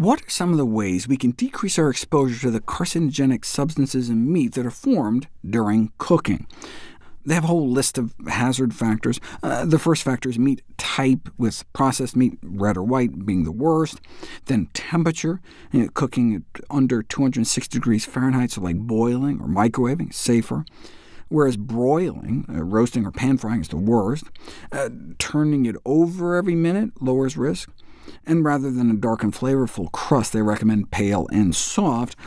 What are some of the ways we can decrease our exposure to the carcinogenic substances in meat that are formed during cooking? They have a whole list of hazard factors. The first factor is meat type, with processed meat, red or white, being the worst. Then temperature, cooking at under 260 degrees Fahrenheit, so like boiling or microwaving, is safer. Whereas broiling, roasting or pan-frying is the worst. Turning it over every minute lowers risk. And rather than a dark and flavorful crust, they recommend pale and soft.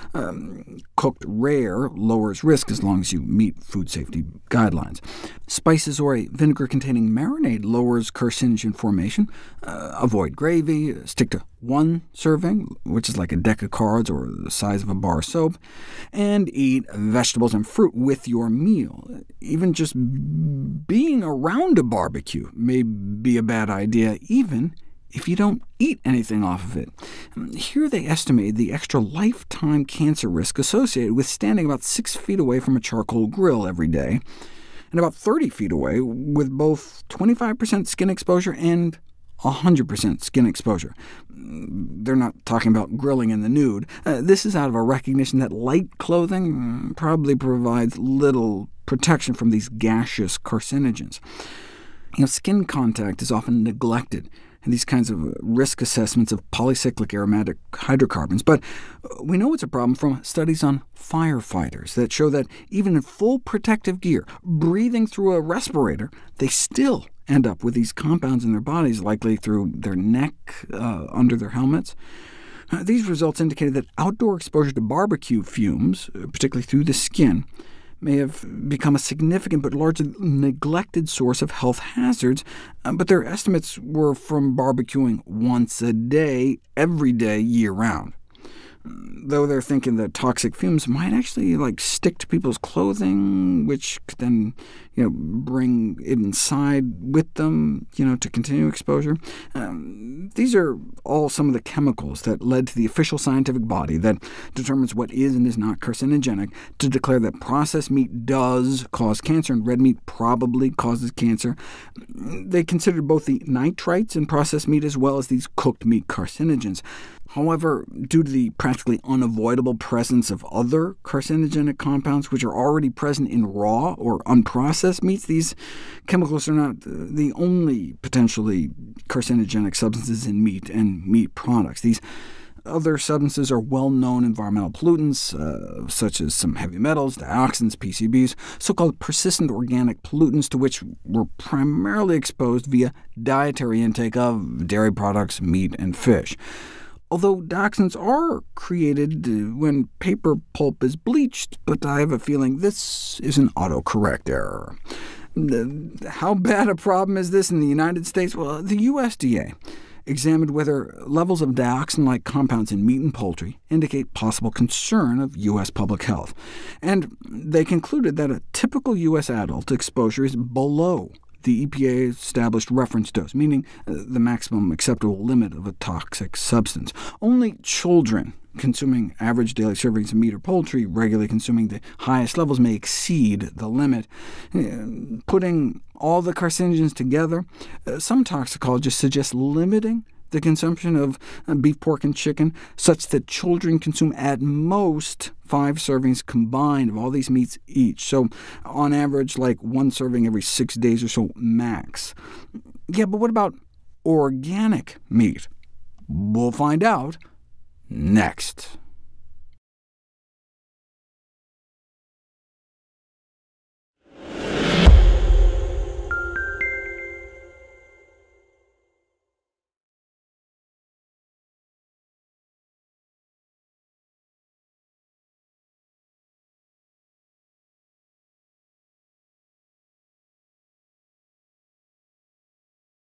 Cooked rare lowers risk as long as you meet food safety guidelines. Spices or a vinegar-containing marinade lowers carcinogen formation. Avoid gravy, stick to one serving, which is like a deck of cards or the size of a bar of soap, and eat vegetables and fruit with your meal. Even just being around a barbecue may be a bad idea, even if you don't eat anything off of it. Here they estimated the extra lifetime cancer risk associated with standing about 6 feet away from a charcoal grill every day, and about 30 feet away with both 25% skin exposure and 100% skin exposure. They're not talking about grilling in the nude. This is out of a recognition that light clothing probably provides little protection from these gaseous carcinogens. Skin contact is often neglected in these kinds of risk assessments of polycyclic aromatic hydrocarbons, but we know it's a problem from studies on firefighters that show that even in full protective gear, breathing through a respirator, they still end up with these compounds in their bodies, likely through their neck, under their helmets. These results indicated that outdoor exposure to barbecue fumes, particularly through the skin, may have become a significant but largely neglected source of health hazards, but their estimates were from barbecuing once a day, every day, year-round. Though they're thinking that toxic fumes might actually stick to people's clothing, which could then bring it inside with them to continue exposure. These are all some of the chemicals that led to the official scientific body that determines what is and is not carcinogenic to declare that processed meat does cause cancer, and red meat probably causes cancer. They considered both the nitrites in processed meat as well as these cooked meat carcinogens. However, due to the practically unavoidable presence of other carcinogenic compounds which are already present in raw or unprocessed meats, these chemicals are not the only potentially carcinogenic substances in meat and meat products. These other substances are well-known environmental pollutants, such as some heavy metals, dioxins, PCBs, so-called persistent organic pollutants to which we're primarily exposed via dietary intake of dairy products, meat, and fish. Although dioxins are created when paper pulp is bleached, but I have a feeling this is an autocorrect error. How bad a problem is this in the United States? Well, the USDA examined whether levels of dioxin-like compounds in meat and poultry indicate possible concern of U.S. public health, and they concluded that a typical U.S. adult exposure is below the EPA-established reference dose, meaning the maximum acceptable limit of a toxic substance. Only children consuming average daily servings of meat or poultry, regularly consuming the highest levels, may exceed the limit. Putting all the carcinogens together, some toxicologists suggest limiting the consumption of beef, pork, and chicken, such that children consume at most 5 servings combined of all these meats each, so on average one serving every 6 days or so max. Yeah, but what about organic meat? We'll find out next.